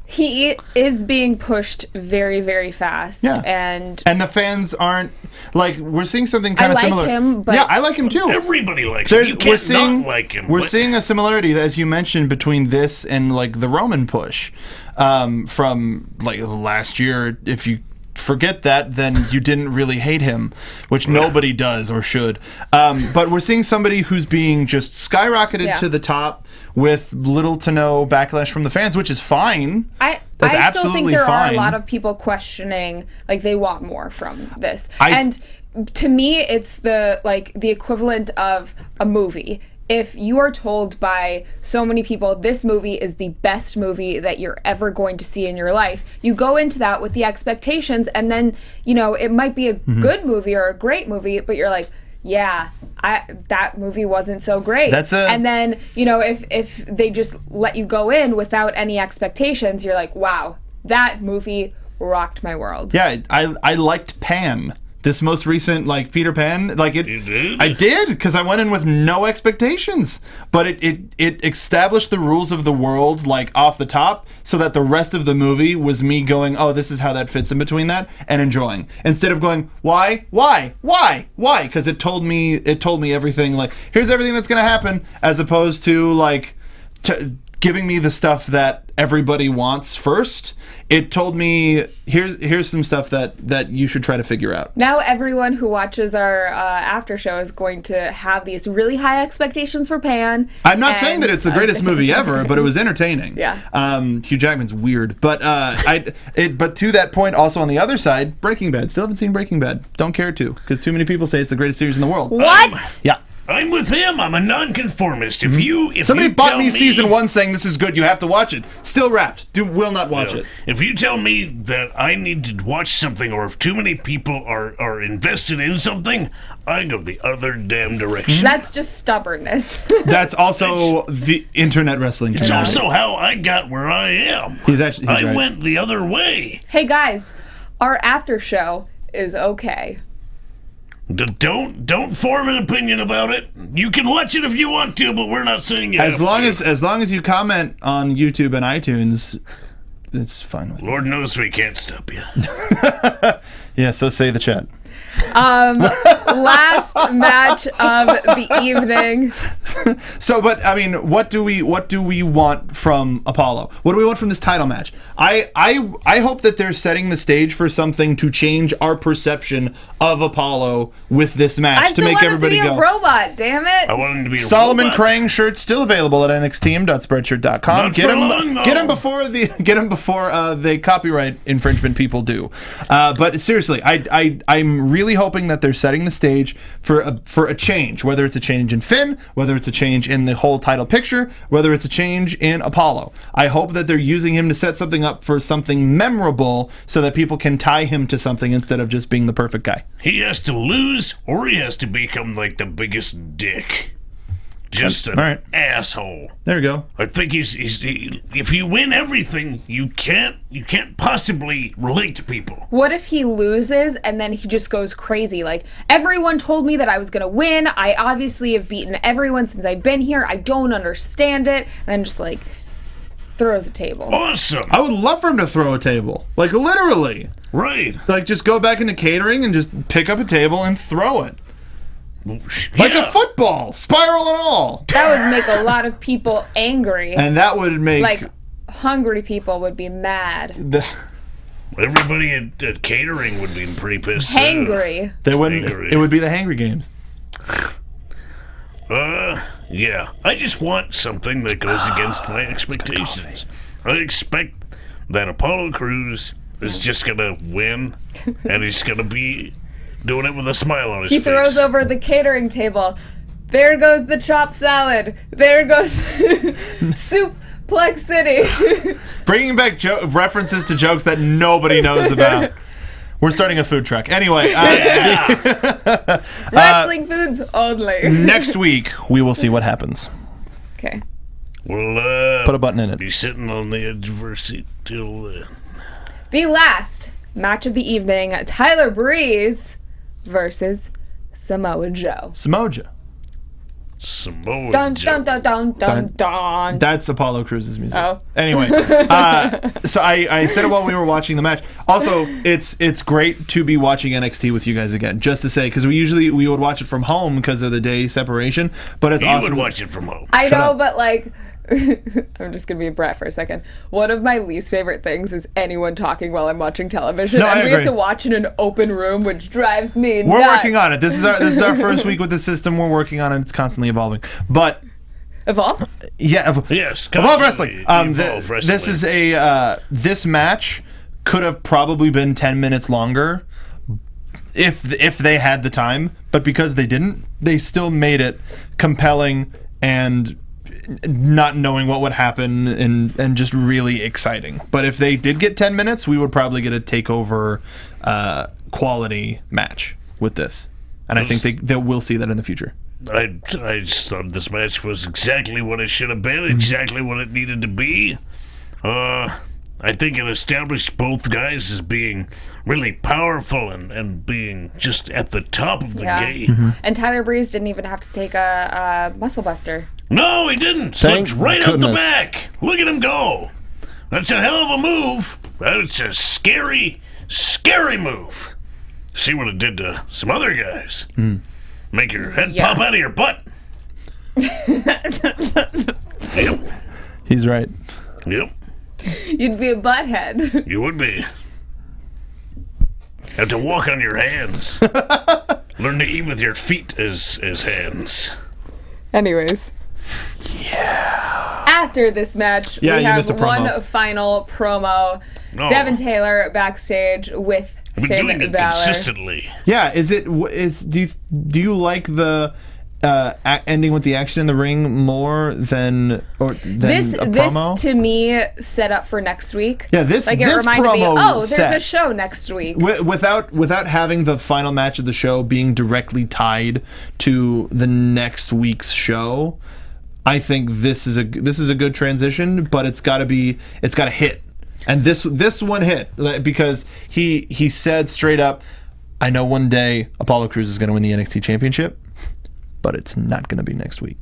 He is being pushed very, very fast. Yeah. And the fans aren't, like, we're seeing something kind of similar. I like him, but... Yeah, I like him too. Everybody likes him. You can't not like him. We're seeing a similarity, as you mentioned, between this and, like, the Roman push from, like, last year. If you forget that, then you didn't really hate him, which nobody does or should. But we're seeing somebody who's being just skyrocketed to the top with little to no backlash from the fans, which is fine. I still think there are a lot of people questioning, like, they want more from this. And to me, it's the equivalent of a movie. If you are told by so many people, this movie is the best movie that you're ever going to see in your life, you go into that with the expectations, and then, you know, it might be a good movie or a great movie, but you're like, yeah, that movie wasn't so great. And then, you know, if they just let you go in without any expectations, you're like, wow, that movie rocked my world. Yeah, I liked Pan. This most recent, like, Peter Pan, like, it. You did? I did, because I went in with no expectations. But it established the rules of the world, like, off the top, so that the rest of the movie was me going, oh, this is how that fits in between that, and enjoying. Instead of going, why? Because it told me everything, like, here's everything that's going to happen, as opposed to, like, giving me the stuff that everybody wants first. It told me, here's some stuff that you should try to figure out. Now everyone who watches our after show is going to have these really high expectations for Pan. I'm not saying that it's the greatest movie ever, but it was entertaining. Yeah. Hugh Jackman's weird, but but to that point, also on the other side, Breaking Bad. Still haven't seen Breaking Bad. Don't care to, because too many people say it's the greatest series in the world. What? Yeah. I'm with him. I'm a nonconformist. If Somebody you bought tell me season 1 saying this is good, you have to watch it. Still wrapped. Will not watch it. If you tell me that I need to watch something, or if too many people are invested in something, I go the other damn direction. That's just stubbornness. That's also the internet wrestling It's community. also how I got where I am. He's I right. went the other way. Hey guys, our after show is okay. Don't form an opinion about it. You can watch it if you want to, but we're not saying you As have long to. as you comment on YouTube and iTunes, it's fine with me. Lord knows we can't stop you. Yeah, so say the chat. Last match of the evening. So, but I mean, what do we want from Apollo? What do we want from this title match? I hope that they're setting the stage for something to change our perception of Apollo with this match I to still make want him to everybody be go. a robot, damn it. I want him to be a Solomon robot. Krang shirt still available at nxtteam.spreadshirt.com. Not for long, though. Get him before the copyright infringement people do. But seriously, I'm really hoping that they're setting the stage for a change, whether it's a change in Finn, whether it's a change in the whole title picture, whether it's a change in Apollo. I hope that they're using him to set something up for something memorable so that people can tie him to something instead of just being the perfect guy. He has to lose, or he has to become like the biggest dick. Just an All right. asshole. There we go. I think if you win everything, you can't possibly relate to people. What if he loses and then he just goes crazy? Like, everyone told me that I was going to win. I obviously have beaten everyone since I've been here. I don't understand it. And then just, like, throws a table. Awesome. I would love for him to throw a table. Like, literally. Right. Like, just go back into catering and just pick up a table and throw it. Like Yeah. a football, spiral and all. That would make a lot of people angry. And that would make... Like, hungry people would be mad. Everybody at catering would be pretty pissed. Hangry. They wouldn't. Hangry. It would be the Hangry Games. Yeah. I just want something that goes against my expectations. I expect that Apollo Crews is just gonna win, and he's gonna be doing it with a smile on his He face. throws over the catering table. There goes the chopped salad. There goes Suplex City. Bringing back references to jokes that nobody knows about. We're starting a food truck. Anyway, Wrestling foods only. next week we will see what happens. Okay. We'll Put a button in it. be sitting on the edge of our seat till then. The last match of the evening, Tyler Breeze versus Samoa Joe. Samoa. Samoa Dun Joe. dun dun dun dun dun. That's Apollo Crews' music. Oh. Anyway, so I said it while we were watching the match. Also, it's great to be watching NXT with you guys again. Just to say, because we would watch it from home because of the day separation. But it's You awesome. would watch it from home. I Shut know, up. but like, I'm just gonna be a brat for a second. One of my least favorite things is anyone talking while I'm watching television, No, and I we have agree. to watch in an open room, which drives me We're nuts. working on it. This is our first week with the system. We're working on it. It's constantly evolving. But Evolve. yeah, Yes. Evolve Wrestling. Evolve Wrestling. This is this match could have probably been 10 minutes longer if they had the time, but because they didn't, they still made it compelling and not knowing what would happen and just really exciting. But if they did get 10 minutes, we would probably get a takeover quality match with this. And I think they will see that in the future. I just thought this match was exactly what it should have been, exactly what it needed to be. I think it established both guys as being really powerful and being just at the top of the game. And Tyler Breeze didn't even have to take a muscle buster. No, he didn't. Thank Slipped right out the goodness. back. Look at him go. That's a hell of a move. That's a scary, scary move. See what it did to some other guys. Make your head Yeah. pop out of your butt. Yep. He's right. Yep. You'd be a butthead. You would be. Have to walk on your hands. Learn to eat with your feet as hands. Anyways. Yeah. After this match, Yeah, we you have missed a promo. one final promo. No. Devin Taylor backstage with I've been doing Finn it Balor. consistently. Yeah, do you like the ending with the action in the ring more than a promo. This to me set up for next week. Yeah, this it this reminded me, promo there's set. a show next week. Without having the final match of the show being directly tied to the next week's show, I think this is a good transition, but it's got to hit. And this one hit because he said straight up, I know one day Apollo Crews is going to win the NXT championship, but it's not going to be next week.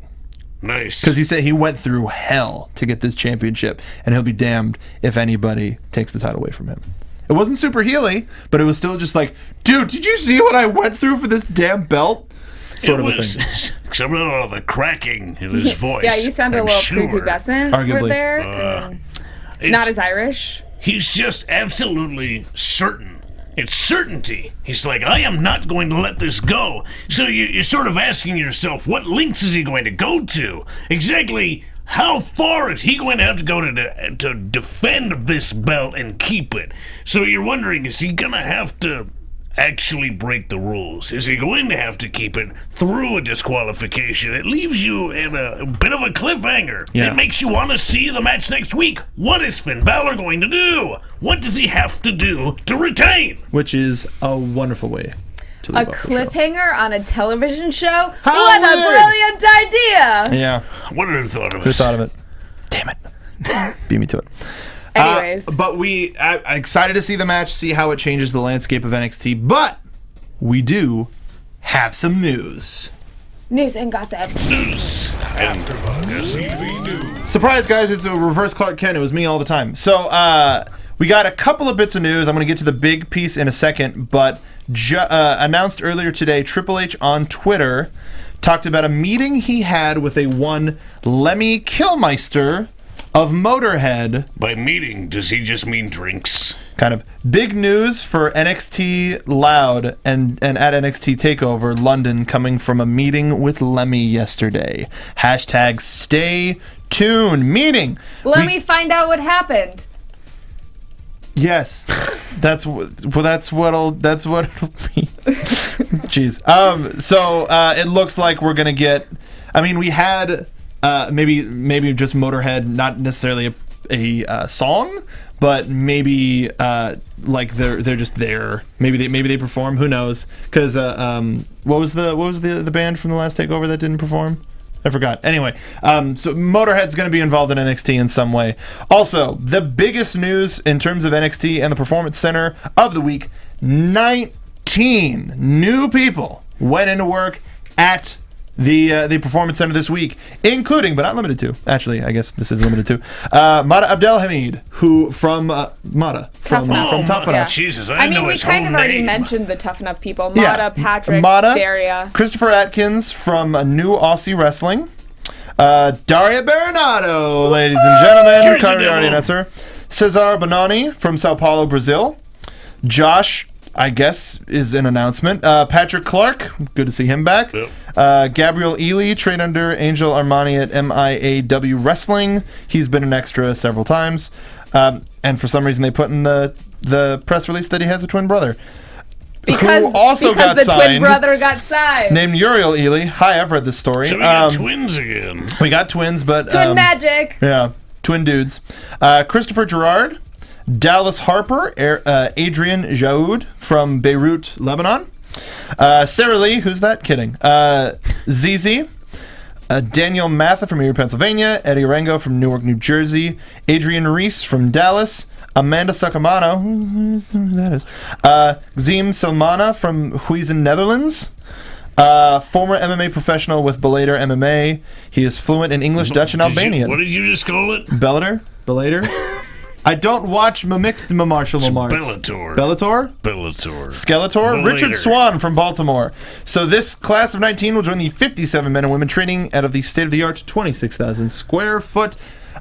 Nice. Because he said he went through hell to get this championship, and he'll be damned if anybody takes the title away from him. It wasn't super heely, but it was still just like, dude, did you see what I went through for this damn belt? Sort of a thing. Some of the cracking in his voice. Yeah, you sound a little prepubescent Arguably. right there. Not as Irish. He's just absolutely certain. It's certainty. He's like, I am not going to let this go. So you're sort of asking yourself, what lengths is he going to go to? Exactly how far is he going to have to go to defend this belt and keep it? So you're wondering, is he going to have to actually break the rules? Is he going to have to keep it through a disqualification? It leaves you in a bit of a cliffhanger. Yeah. It makes you want to see the match next week. What is Finn Balor going to do? What does he have to do to retain? Which is a wonderful way to leave A off the show. cliffhanger on a television show? How what a weird. brilliant idea! Yeah. What have you thought of Who this? thought of it? Damn it. Beat me to it. Anyways. But I'm excited to see the match, see how it changes the landscape of NXT. But we do have some news. News and gossip. AfterBuzz TV News. Surprise, guys! It's a reverse Clark Kent. It was me all the time. So we got a couple of bits of news. I'm going to get to the big piece in a second. But announced earlier today, Triple H on Twitter talked about a meeting he had with a one Lemmy Kilmister of Motorhead. By meeting, does he just mean drinks? Kind of big news for NXT Loud and at NXT TakeOver London coming from a meeting with Lemmy yesterday. Hashtag stay tuned. Meening. Let me find out what happened. Yes, that's what it'll be. Jeez. So it looks like we're gonna get. I mean, we had maybe just Motorhead, not necessarily a song, but maybe like they're just there. Maybe they perform. Who knows? Because what was the band from the last takeover that didn't perform? I forgot. Anyway, so Motorhead's going to be involved in NXT in some way. Also, the biggest news in terms of NXT and the Performance Center of the week: 19 new people went into work at the Performance Center this week, including, but not limited to, actually, I guess this is limited to, Mada Abdelhamid, who from Tough Enough. Yeah. Jesus, I mean, know we his kind whole of already name. mentioned the Tough Enough people. Yeah. Mada, Patrick, Mada, Daria. Christopher Atkins from New Aussie Wrestling, Daria Baronado, ladies and gentlemen, Here's Carter the devil. Nesser, Cesar Bonani from Sao Paulo, Brazil, Josh, I guess, is an announcement. Patrick Clark, good to see him back. Yep. Gabriel Ely, trained under Angel Armani at MIAW Wrestling. He's been an extra several times. And for some reason, they put in the press release that he has a twin brother. Because got the twin signed, brother got signed. named Uriel Ely. Hi, I've read this story. So we got twins again. We got twins, but Twin magic. yeah, twin dudes. Christopher Gerard, Dallas Harper, Adrian Jaoud from Beirut, Lebanon. Sarah Lee, who's that? Kidding. ZZ. Daniel Matha from Erie, Pennsylvania. Eddie Rango from Newark, New Jersey. Adrian Reese from Dallas. Amanda Sacamano, who that is. Xim Salmana from Huizen, Netherlands. Former MMA professional with Bellator MMA. He is fluent in English, Dutch, and Albanian. What did you just call it? Bellator? I don't watch mixed martial arts. Bellator. Bellator? Skeletor? Bellator. Richard Swan from Baltimore. So this class of 19 will join the 57 men and women training out of the state-of-the-art 26,000 square foot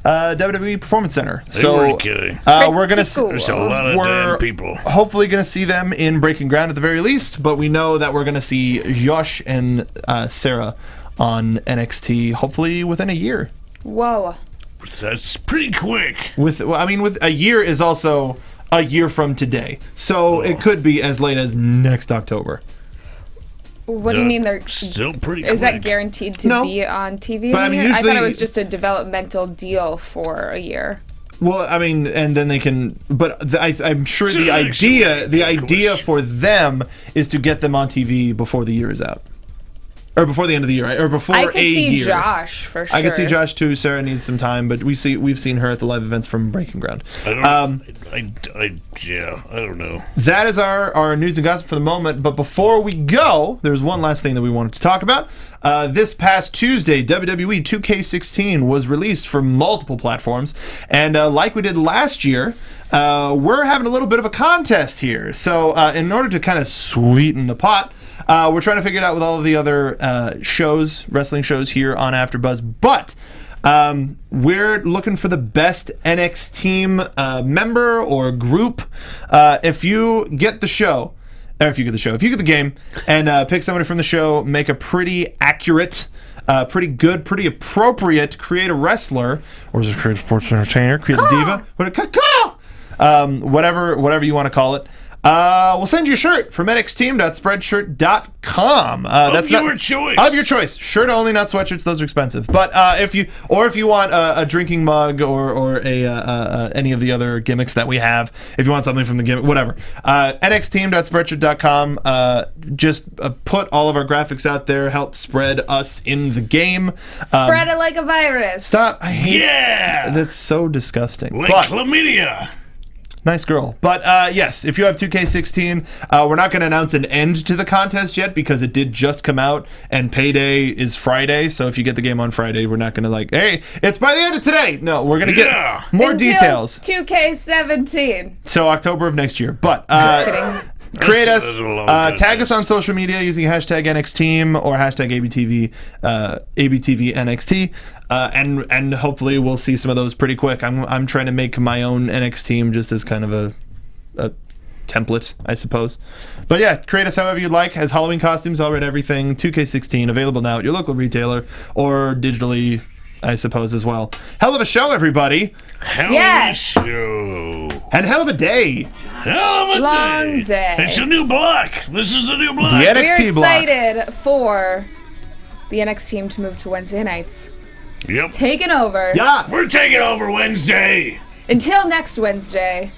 WWE Performance Center. Weren't kidding. We're gonna cool. There's a lot of damn people. hopefully gonna see them in Breaking Ground at the very least, but we know that we're gonna see Josh and Sarah on NXT hopefully within a year. Whoa. That's pretty quick. With a year is also a year from today, so it could be as late as next October. What do you mean they're still pretty Is that quick. guaranteed to No. be on TV? But, I mean, I thought usually- it was just a developmental deal for a year. Well, I mean, and then they can. But I'm sure the actually idea for them is to get them on TV before the year is out, or before the end of the year, right? Or before I could a see year. Josh for sure. I could see Josh too. Sarah needs some time, but we've seen her at the live events from Breaking Ground. I don't I don't know. That is our news and gossip for the moment. But before we go, there's one last thing that we wanted to talk about. This past Tuesday, WWE 2K16 was released for multiple platforms. And like we did last year, we're having a little bit of a contest here. So in order to kind of sweeten the pot, we're trying to figure it out with all of the other wrestling shows here on AfterBuzz. But we're looking for the best NXT team member or group. If you get the show, or if you get the game, and pick somebody from the show, make a pretty accurate, pretty good, pretty appropriate, create a wrestler, or is it create a sports entertainer, create a diva, whatever you want to call it. We'll send you a shirt from nxteam.spreadshirt.com. Of your choice. Of your choice. Shirt only, not sweatshirts. Those are expensive. But if you want a drinking mug or any of the other gimmicks that we have, if you want something from the gimmick, whatever. nxteam.spreadshirt.com. Just put all of our graphics out there. Help spread us in the game. Spread it like a virus. Stop. I hate. Yeah. That's so disgusting. Like But- chlamydia. Nice girl. But yes, if you have 2K16, we're not going to announce an end to the contest yet because it did just come out and payday is Friday. So if you get the game on Friday, we're not going to hey, it's by the end of today. No, we're going to Yeah. get more Until details. 2K17. So October of next year. But Kidding. create That's us, a long tag contest. us on social media using hashtag NXTeam or hashtag ABTV NXT, and hopefully we'll see some of those pretty quick. I'm trying to make my own NXT team just as kind of a template, I suppose. But yeah, create us however you like. Has Halloween costumes, all red everything. 2K16 available now at your local retailer or digitally, I suppose, as well. Hell of a show, everybody, Hell Yes. of a show. and hell of a day. Hell of a Long day. It's a new block. This is the new block. The NXT We're block. excited for the NXT team to move to Wednesday nights. Yep. Taking over. Yeah. We're taking over Wednesday. Until next Wednesday,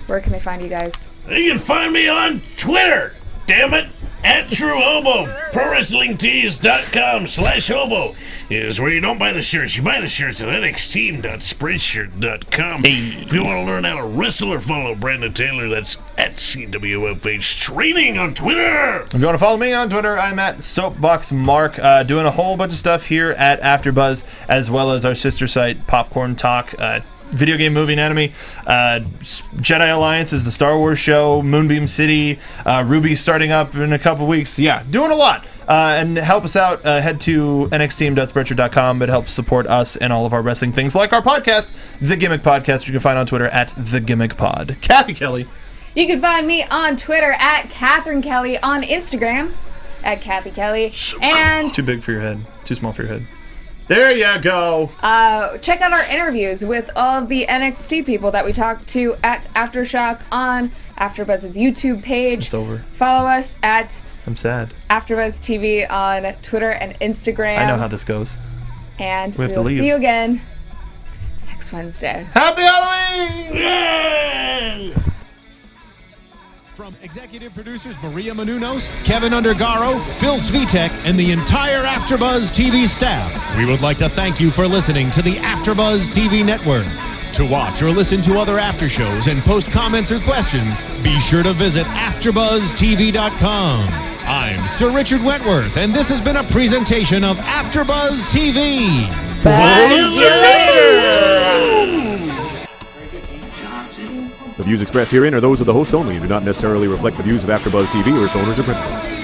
where can they find you guys? You can find me on Twitter. Damn it. @TrueHobo. ProWrestlingTees.com/hobo is where you don't buy the shirts. You buy the shirts at nxteam.spreadshirt.com. If you want to learn how to wrestle or follow Brandon Taylor, that's @CWFH Training on Twitter. If you want to follow me on Twitter, I'm at Soapbox Mark, doing a whole bunch of stuff here at AfterBuzz, as well as our sister site, Popcorn Talk. Video game movie anatomy, Jedi Alliance is the Star Wars show, Moonbeam City, Ruby starting up in a couple weeks. Yeah, doing a lot. And help us out, head to nxteam.spreadshirt.com. It helps support us and all of our wrestling things, like our podcast, The Gimmick Podcast, which you can find on Twitter at The Gimmick Pod. Kathy Kelly. You can find me on Twitter at Catherine Kelly, on Instagram at Kathy Kelly, and It's too big for your head. Too small for your head. There you go. check out our interviews with all of the NXT people that we talked to at Aftershock on AfterBuzz's YouTube page. It's over. Follow us at I'm sad. AfterBuzz TV on Twitter and Instagram. I know how this goes. And We have to will leave. see you again next Wednesday. Happy Halloween! Yay! From executive producers Maria Menounos, Kevin Undergaro, Phil Svitek, and the entire AfterBuzz TV staff, we would like to thank you for listening to the AfterBuzz TV network. To watch or listen to other after shows and post comments or questions, be sure to visit AfterBuzzTV.com. I'm Sir Richard Wentworth, and this has been a presentation of AfterBuzz TV. Bye. See you later. The views expressed herein are those of the host only and do not necessarily reflect the views of AfterBuzz TV or its owners or principals.